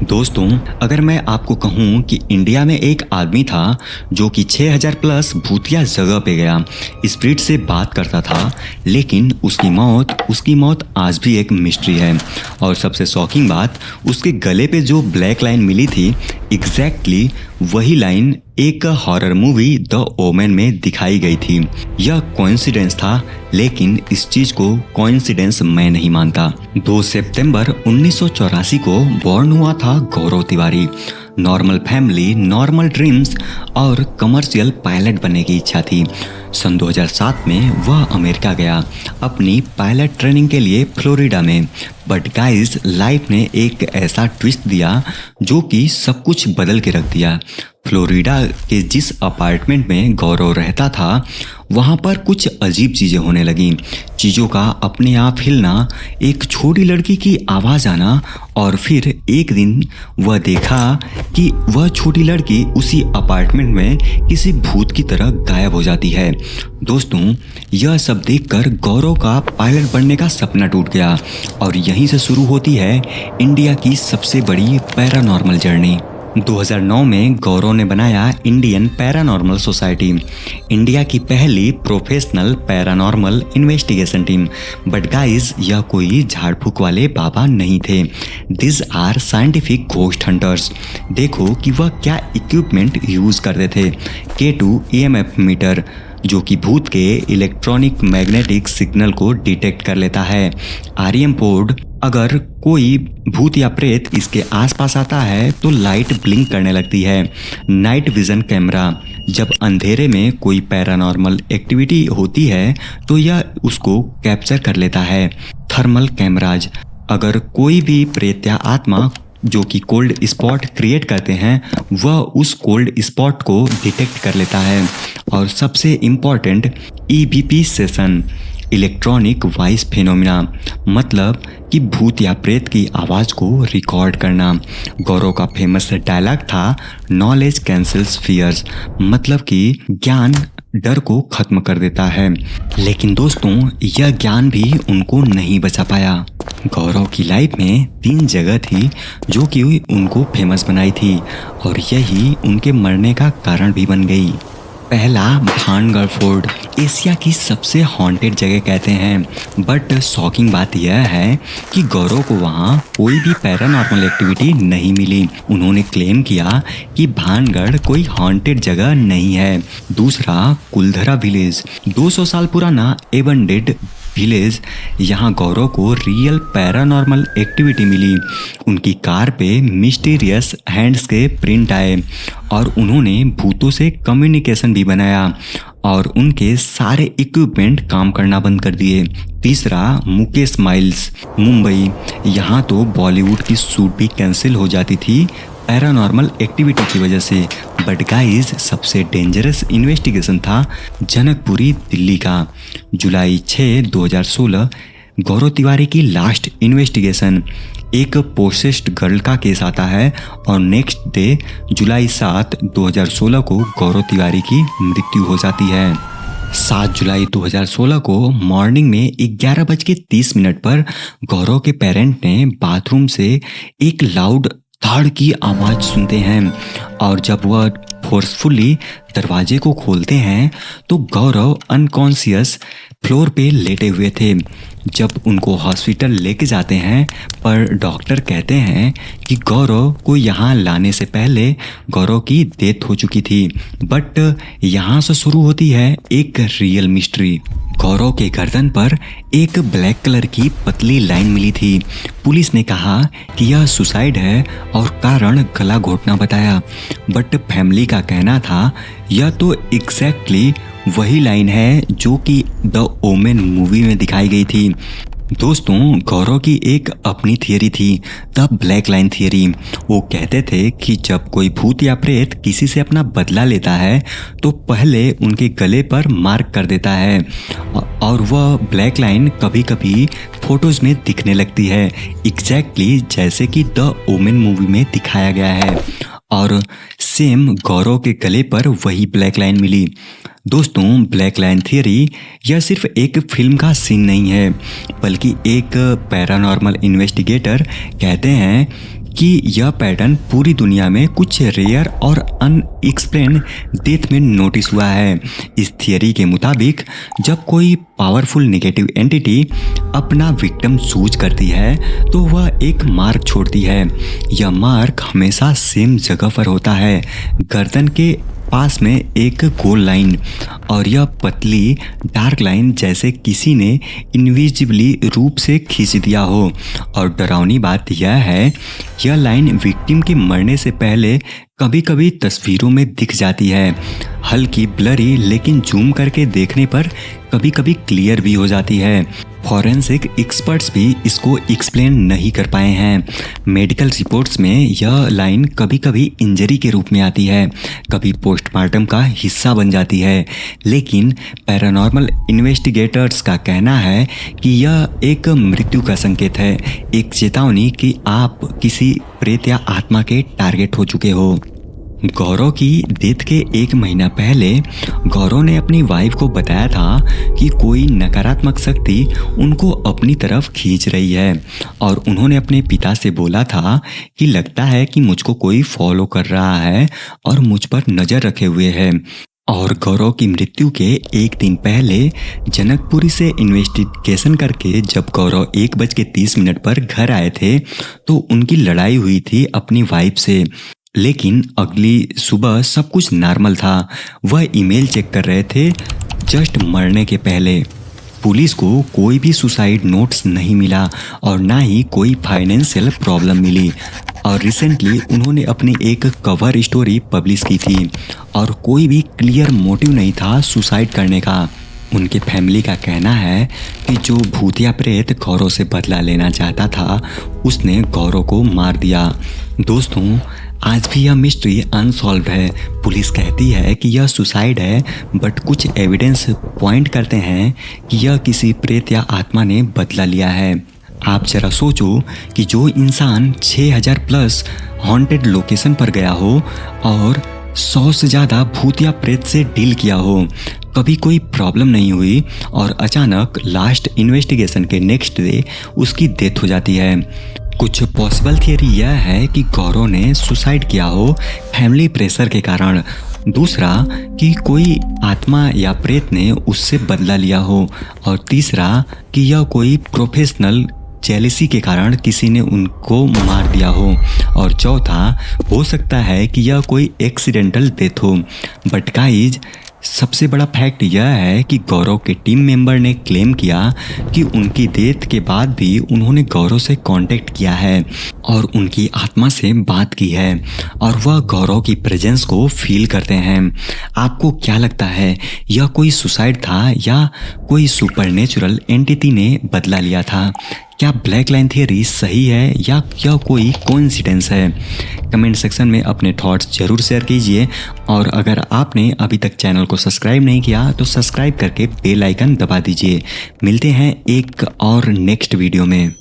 दोस्तों, अगर मैं आपको कहूँ कि इंडिया में एक आदमी था जो कि 6000 प्लस भूतिया जगह पे गया, स्पिरिट से बात करता था, लेकिन उसकी मौत आज भी एक मिस्ट्री है। और सबसे शॉकिंग बात, उसके गले पे जो ब्लैक लाइन मिली थी, एग्जैक्टली वही लाइन एक हॉरर मूवी द ओमेन में दिखाई गई थी। यह कोइंसिडेंस था, लेकिन इस चीज को कोइंसिडेंस मैं नहीं मानता। 2 सितंबर 1984 को बॉर्न हुआ था Gaurav Tiwari. Normal family, normal dreams और कमर्शियल पायलट बनने की इच्छा थी। सन 2007 में वह अमेरिका गया अपनी पायलट ट्रेनिंग के लिए फ्लोरिडा में। बट गाइस, लाइफ ने एक ऐसा ट्विस्ट दिया जो कि सब कुछ बदल के रख दिया। फ्लोरिडा के जिस अपार्टमेंट में गौरव रहता था, वहाँ पर कुछ अजीब चीज़ें होने लगीं। चीज़ों का अपने आप हिलना, एक छोटी लड़की की आवाज़ आना, और फिर एक दिन वह देखा कि वह छोटी लड़की उसी अपार्टमेंट में किसी भूत की तरह गायब हो जाती है। दोस्तों, यह सब देखकर गौरव का पायलट बनने का सपना टूट गया, और यहीं से शुरू होती है इंडिया की सबसे बड़ी पैरानॉर्मल जर्नी। 2009 में गौरव ने बनाया इंडियन पैरानॉर्मल सोसाइटी, इंडिया की पहली professional paranormal investigation team. But guys, यह कोई झाड़ फूक वाले बाबा नहीं थे। This are scientific ghost hunters. देखो कि वह क्या इक्विपमेंट यूज करते थे। K2 EMF मीटर, जो कि भूत के इलेक्ट्रॉनिक मैग्नेटिक सिग्नल को डिटेक्ट कर लेता है। REM पोर्ड, अगर कोई भूत या प्रेत इसके आसपास आता है तो लाइट ब्लिंक करने लगती है। नाइट विजन कैमरा, जब अंधेरे में कोई पैरानॉर्मल एक्टिविटी होती है तो यह उसको कैप्चर कर लेता है। थर्मल कैमराज, अगर कोई भी प्रेत या आत्मा जो कि कोल्ड स्पॉट क्रिएट करते हैं, वह उस कोल्ड स्पॉट को डिटेक्ट कर लेता है। और सबसे important, EVP session, electronic voice phenomena, मतलब कि भूत या प्रेत की आवाज़ को रिकॉर्ड करना। गौरव का फेमस डायलॉग था, नॉलेज कैंसल्स फियर्स, मतलब कि ज्ञान डर को खत्म कर देता है। लेकिन दोस्तों, यह ज्ञान भी उनको नहीं बचा पाया। गौरव की लाइफ में 3 जगह थी जो कि उनको फेमस बनाई थी, और यही उनके मरने का कारण भी बन गई। पहला, भानगढ़ फोर्ट, एशिया की सबसे हॉन्टेड जगह कहते हैं। बट शॉकिंग बात यह है कि गौरव को वहाँ कोई भी पैरानॉर्मल एक्टिविटी नहीं मिली। उन्होंने क्लेम किया कि भानगढ़ कोई हॉन्टेड जगह नहीं है। दूसरा, कुलधरा विलेज, 200 साल पुराना एबंडेड विलेज। यहाँ गौरव को रियल पैरानॉर्मल एक्टिविटी मिली। उनकी कार पे मिस्टीरियस हैंड्स के प्रिंट आए, और उन्होंने भूतों से कम्युनिकेशन भी बनाया, और उनके सारे इक्विपमेंट काम करना बंद कर दिए। तीसरा, मुकेश माइल्स, मुंबई। यहाँ तो बॉलीवुड की शूट भी कैंसिल हो जाती थी पैरानॉर्मल एक्टिविटी की वजह से। बट गाइस, सबसे डेंजरस इन्वेस्टिगेशन था जनकपुरी, दिल्ली का। जुलाई 6, 2016, गौरव तिवारी की लास्ट इन्वेस्टिगेशन। एक पोसेस्ड गर्ल का केस आता है, और नेक्स्ट डे जुलाई 7, 2016 को गौरव तिवारी की मृत्यु हो जाती है। 7 जुलाई 2016 को मॉर्निंग में 11:30 पर गौरव के पेरेंट ने बाथरूम से एक लाउड धड़ की आवाज़ सुनते हैं, और जब वह फोर्सफुली दरवाजे को खोलते हैं तो गौरव अनकॉन्शियस फ्लोर पे लेटे हुए थे। जब उनको हॉस्पिटल लेके जाते हैं, पर डॉक्टर कहते हैं कि गौरव को यहाँ लाने से पहले गौरव की डेथ हो चुकी थी। बट यहाँ से शुरू होती है एक रियल मिस्ट्री। गौरव के गर्दन पर एक ब्लैक कलर की पतली लाइन मिली थी। पुलिस ने कहा कि यह सुसाइड है, और कारण गला घोटना बताया। बट फैमिली का कहना था यह तो एग्जैक्टली वही लाइन है जो कि द ओमेन मूवी में दिखाई गई थी। दोस्तों, गौरव की एक अपनी थियरी थी, द ब्लैक लाइन थियरी। वो कहते थे कि जब कोई भूत या प्रेत किसी से अपना बदला लेता है तो पहले उनके गले पर मार्क कर देता है, और वह ब्लैक लाइन कभी कभी फोटोज में दिखने लगती है, एग्जैक्टली जैसे कि द ओमेन मूवी में दिखाया गया है। और सेम गौरव के गले पर वही ब्लैक लाइन मिली। दोस्तों, ब्लैक लाइन थियरी यह सिर्फ एक फिल्म का सीन नहीं है, बल्कि एक पैरानॉर्मल इन्वेस्टिगेटर कहते हैं कि यह पैटर्न पूरी दुनिया में कुछ रेयर और अनएक्सप्लेन्ड डेथ में नोटिस हुआ है। इस थियरी के मुताबिक जब कोई पावरफुल नेगेटिव एंटिटी अपना विक्टिम चूज करती है तो वह एक मार्क छोड़ती है। यह मार्क हमेशा सेम जगह पर होता है, गर्दन के पास में एक गोल लाइन, और यह पतली डार्क लाइन जैसे किसी ने इनविजिबली रूप से खींच दिया हो। और डरावनी बात यह है, यह लाइन विक्टिम के मरने से पहले कभी कभी तस्वीरों में दिख जाती है, हल्की ब्लरी, लेकिन जूम करके देखने पर कभी कभी क्लियर भी हो जाती है। फॉरेंसिक एक्सपर्ट्स भी इसको एक्सप्लेन नहीं कर पाए हैं। मेडिकल रिपोर्ट्स में यह लाइन कभी कभी इंजरी के रूप में आती है, कभी पोस्टमार्टम का हिस्सा बन जाती है, लेकिन पैरानॉर्मल इन्वेस्टिगेटर्स का कहना है कि यह एक मृत्यु का संकेत है, एक चेतावनी कि आप किसी प्रेत या आत्मा के टारगेट हो चुके हो। गौरव की डेथ के 1 महीना पहले गौरव ने अपनी वाइफ को बताया था कि कोई नकारात्मक शक्ति उनको अपनी तरफ खींच रही है, और उन्होंने अपने पिता से बोला था कि लगता है कि मुझको कोई फॉलो कर रहा है और मुझ पर नज़र रखे हुए है। और गौरव की मृत्यु के 1 दिन पहले जनकपुरी से इन्वेस्टिगेशन करके जब गौरव 1:30 पर घर आए थे तो उनकी लड़ाई हुई थी अपनी वाइफ से, लेकिन अगली सुबह सब कुछ नॉर्मल था। वह ईमेल चेक कर रहे थे जस्ट मरने के पहले। पुलिस को कोई भी सुसाइड नोट्स नहीं मिला और ना ही कोई फाइनेंशियल प्रॉब्लम मिली, और रिसेंटली उन्होंने अपनी एक कवर स्टोरी पब्लिश की थी और कोई भी क्लियर मोटिव नहीं था सुसाइड करने का। उनके फैमिली का कहना है कि जो भूतिया प्रेत गौरव से बदला लेना चाहता था उसने गौरव को मार दिया। दोस्तों, आज भी यह मिस्ट्री अनसॉल्व है। पुलिस कहती है कि यह सुसाइड है, बट कुछ एविडेंस पॉइंट करते हैं कि यह किसी प्रेत या आत्मा ने बदला लिया है। आप जरा सोचो कि जो इंसान 6000 प्लस हॉन्टेड लोकेशन पर गया हो और 100 से ज़्यादा भूतिया प्रेत से डील किया हो, कभी कोई प्रॉब्लम नहीं हुई, और अचानक लास्ट इन्वेस्टिगेशन के नेक्स्ट डे उसकी डेथ हो जाती है। कुछ पॉसिबल थियरी यह है कि गौरव ने सुसाइड किया हो फैमिली प्रेशर के कारण, दूसरा कि कोई आत्मा या प्रेत ने उससे बदला लिया हो, और तीसरा कि यह कोई प्रोफेशनल जेलिसी के कारण किसी ने उनको मार दिया हो, और चौथा हो सकता है कि यह कोई एक्सीडेंटल डेथ हो। बट गाइज, सबसे बड़ा फैक्ट यह है कि गौरव के टीम मेंबर ने क्लेम किया कि उनकी डेथ के बाद भी उन्होंने गौरव से कांटेक्ट किया है और उनकी आत्मा से बात की है, और वह गौरव की प्रेजेंस को फील करते हैं। आपको क्या लगता है, यह कोई सुसाइड था या कोई सुपरनेचुरल एंटिटी ने बदला लिया था? क्या ब्लैक लाइन थियरी सही है या क्या कोई कोइंसिडेंस है? कमेंट सेक्शन में अपने थॉट्स जरूर शेयर कीजिए, और अगर आपने अभी तक चैनल को सब्सक्राइब नहीं किया तो सब्सक्राइब करके बेल आइकन दबा दीजिए। मिलते हैं एक और नेक्स्ट वीडियो में।